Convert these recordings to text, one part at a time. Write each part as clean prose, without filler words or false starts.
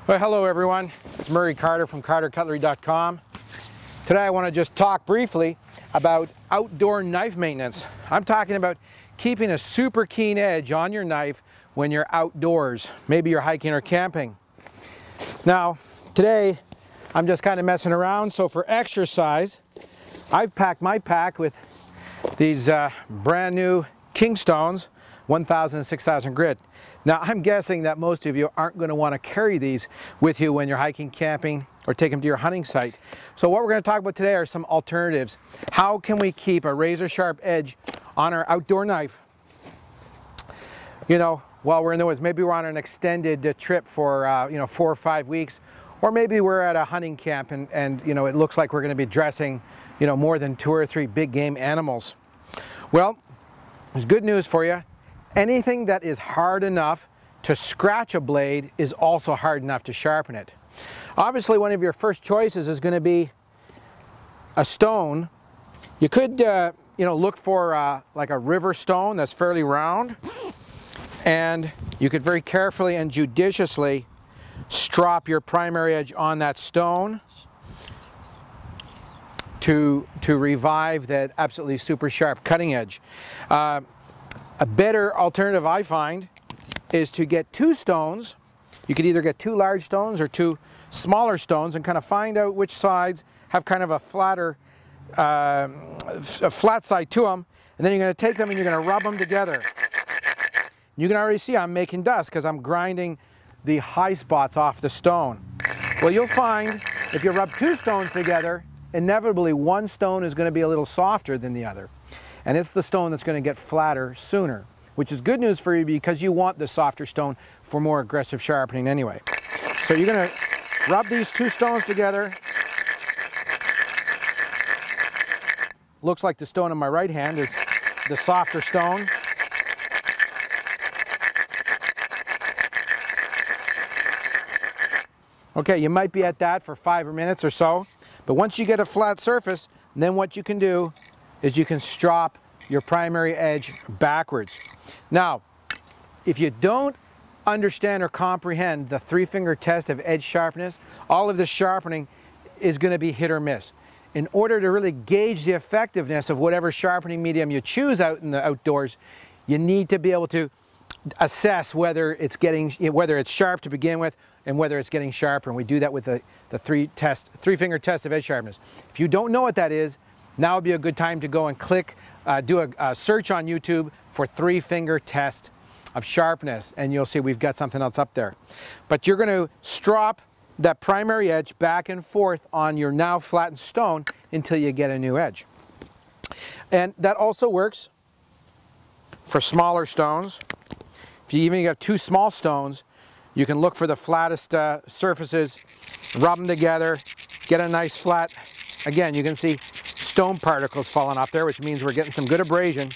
Well, hello everyone. It's Murray Carter from Cutlery.com. Today I want to just talk briefly about outdoor knife maintenance. I'm talking about keeping a super keen edge on your knife when you're outdoors. Maybe you're hiking or camping. Now, today I'm just kind of messing around, so for exercise, I've packed my pack with these brand new Kingstones 1000 and 6000 grit. Now I'm guessing that most of you aren't going to want to carry these with you when you're hiking, camping, or take them to your hunting site. So what we're going to talk about today are some alternatives. How can we keep a razor sharp edge on our outdoor knife? You know, while we're in the woods, maybe we're on an extended trip for 4 or 5 weeks, or maybe we're at a hunting camp and it looks like we're going to be dressing more than 2 or 3 big game animals. Well, there's good news for you. Anything that is hard enough to scratch a blade is also hard enough to sharpen it. Obviously, one of your first choices is going to be a stone. You could look for like a river stone that's fairly round, and you could very carefully and judiciously strop your primary edge on that stone to revive that absolutely super sharp cutting edge. A better alternative I find is to get 2 stones. You could either get 2 large stones or 2 smaller stones and kind of find out which sides have kind of a flatter, a flat side to them, and then you're going to take them and you're going to rub them together. You can already see I'm making dust because I'm grinding the high spots off the stone. Well, you'll find if you rub 2 stones together, inevitably one stone is going to be a little softer than the other. And it's the stone that's going to get flatter sooner, which is good news for you because you want the softer stone for more aggressive sharpening anyway. So you're going to rub these 2 stones together. Looks like the stone in my right hand is the softer stone. Okay, you might be at that for 5 minutes or so, but once you get a flat surface, then what you can do is you can strop your primary edge backwards. Now, if you don't understand or comprehend the 3-finger test of edge sharpness, all of this sharpening is going to be hit or miss. In order to really gauge the effectiveness of whatever sharpening medium you choose out in the outdoors, you need to be able to assess whether it's sharp to begin with and whether it's getting sharper. And we do that with the 3-finger test of edge sharpness. If you don't know what that is, now would be a good time to go and do a search on YouTube for 3-finger test of sharpness, and you'll see we've got something else up there. But you're going to strop that primary edge back and forth on your now flattened stone until you get a new edge. And that also works for smaller stones. If you even have 2 small stones, you can look for the flattest surfaces, rub them together, get a nice flat. Again, you can see stone particles falling off there, which means we're getting some good abrasion.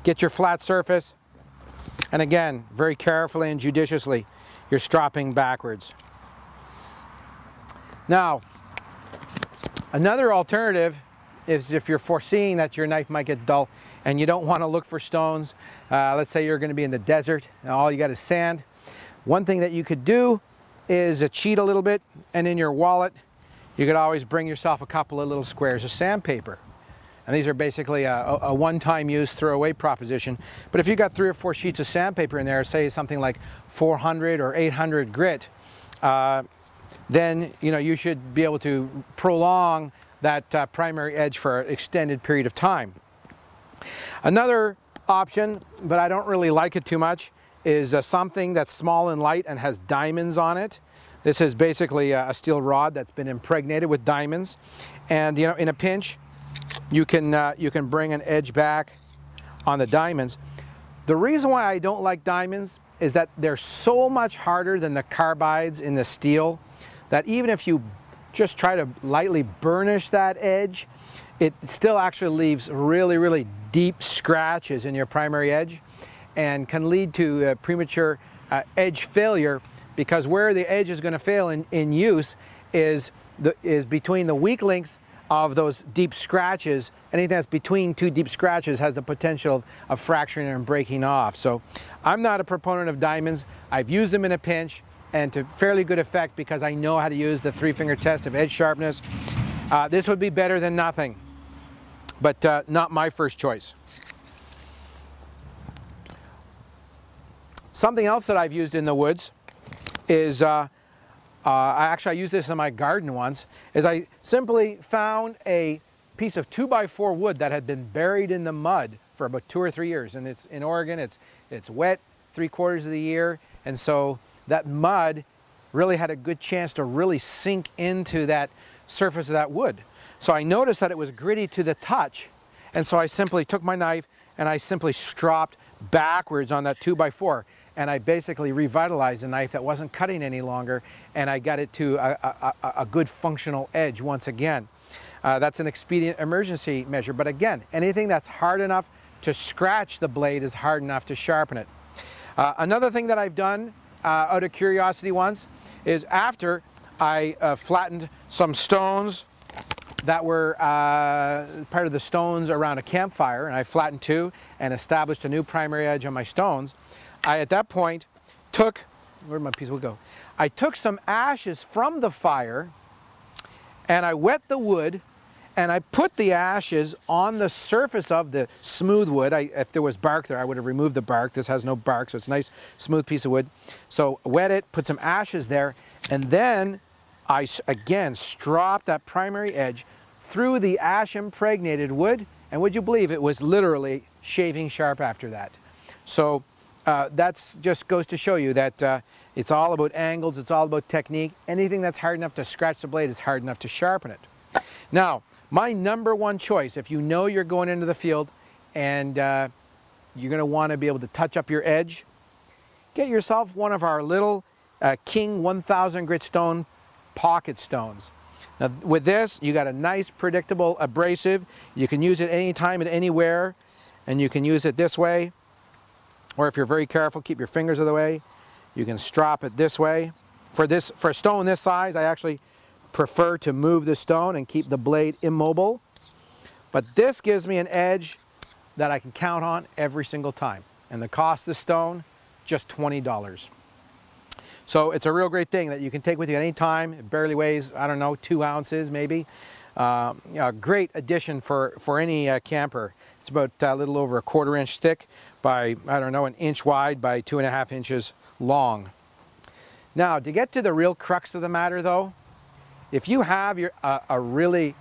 Get your flat surface, and again, very carefully and judiciously, you're stropping backwards. Now, another alternative is if you're foreseeing that your knife might get dull and you don't want to look for stones. Let's say you're going to be in the desert and all you got is sand. One thing that you could do is cheat a little bit, and in your wallet you could always bring yourself a couple of little squares of sandpaper. And these are basically a one-time use throwaway proposition. But if you got 3 or 4 sheets of sandpaper in there, say something like 400 or 800 grit, then you should be able to prolong that primary edge for an extended period of time. Another option, but I don't really like it too much, is something that's small and light and has diamonds on it. This is basically a steel rod that's been impregnated with diamonds, and in a pinch you can bring an edge back on the diamonds. The reason why I don't like diamonds is that they're so much harder than the carbides in the steel that even if you just try to lightly burnish that edge, it still actually leaves really deep scratches in your primary edge and can lead to premature edge failure, because where the edge is going to fail in use is between the weak links of those deep scratches. Anything that's between two deep scratches has the potential of fracturing and breaking off. So I'm not a proponent of diamonds. I've used them in a pinch and to fairly good effect because I know how to use the 3-finger test of edge sharpness. This would be better than nothing, but not my first choice. Something else that I've used in the woods is I use this in my garden once, is I simply found a piece of 2x4 wood that had been buried in the mud for about 2 or 3 years. And it's in Oregon, it's wet 3/4 of the year, and so that mud really had a good chance to really sink into that surface of that wood. So I noticed that it was gritty to the touch, and so I simply took my knife and I simply stropped backwards on that 2x4. And I basically revitalized a knife that wasn't cutting any longer, and I got it to a good functional edge once again. That's an expedient emergency measure, but again, anything that's hard enough to scratch the blade is hard enough to sharpen it. Another thing that I've done out of curiosity once is after I flattened some stones that were part of the stones around a campfire, and I flattened 2 and established a new primary edge on my stones. I, at that point, where'd my piece of wood go? I took some ashes from the fire and I wet the wood and I put the ashes on the surface of the smooth wood. If there was bark there, I would have removed the bark. This has no bark, so it's a nice smooth piece of wood. So wet it, put some ashes there, and then I again stropped that primary edge through the ash impregnated wood, and would you believe it was literally shaving sharp after that. So that just goes to show you that it's all about angles, it's all about technique. Anything that's hard enough to scratch the blade is hard enough to sharpen it. Now, my #1 choice, if you know you're going into the field and you're going to want to be able to touch up your edge, get yourself one of our little King 1000 grit stone pocket stones. Now with this, you got a nice predictable abrasive. You can use it anytime and anywhere, and you can use it this way. Or if you're very careful, keep your fingers out of the way. You can strop it this way. For a stone this size, I actually prefer to move the stone and keep the blade immobile. But this gives me an edge that I can count on every single time. And the cost of the stone, just $20. So it's a real great thing that you can take with you at any time. It barely weighs, I don't know, 2 ounces maybe. A great addition for any camper. It's about a little over a 1/4 inch thick by, I don't know, 1 inch wide by 2.5 inches long. Now, to get to the real crux of the matter though, if you have a really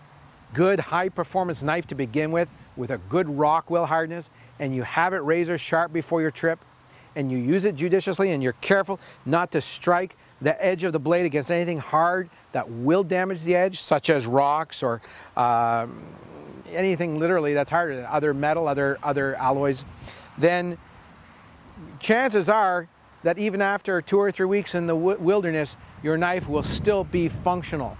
good high performance knife to begin with a good Rockwell hardness, and you have it razor sharp before your trip, and you use it judiciously and you're careful not to strike the edge of the blade against anything hard that will damage the edge, such as rocks or anything literally that's harder than other metal, other alloys, then chances are that even after 2 or 3 weeks in the wilderness, your knife will still be functional.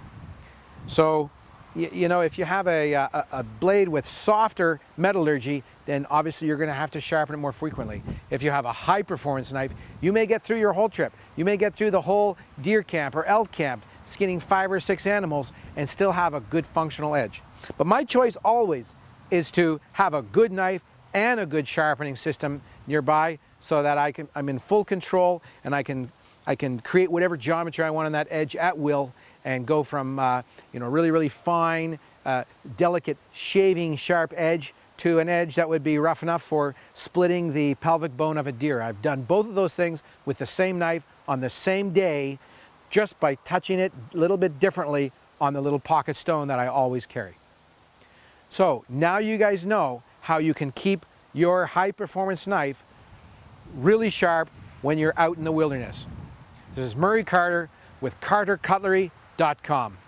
So, you know, if you have a blade with softer metallurgy, then obviously you're going to have to sharpen it more frequently. If you have a high performance knife, you may get through your whole trip. You may get through the whole deer camp or elk camp, skinning 5 or 6 animals, and still have a good functional edge. But my choice always is to have a good knife and a good sharpening system nearby, so that I'm in full control and I can create whatever geometry I want on that edge at will, and go from you know, really fine, delicate shaving sharp edge to an edge that would be rough enough for splitting the pelvic bone of a deer. I've done both of those things with the same knife on the same day, just by touching it a little bit differently on the little pocket stone that I always carry. So now you guys know how you can keep your high performance knife really sharp when you're out in the wilderness. This is Murray Carter with CarterCutlery.com.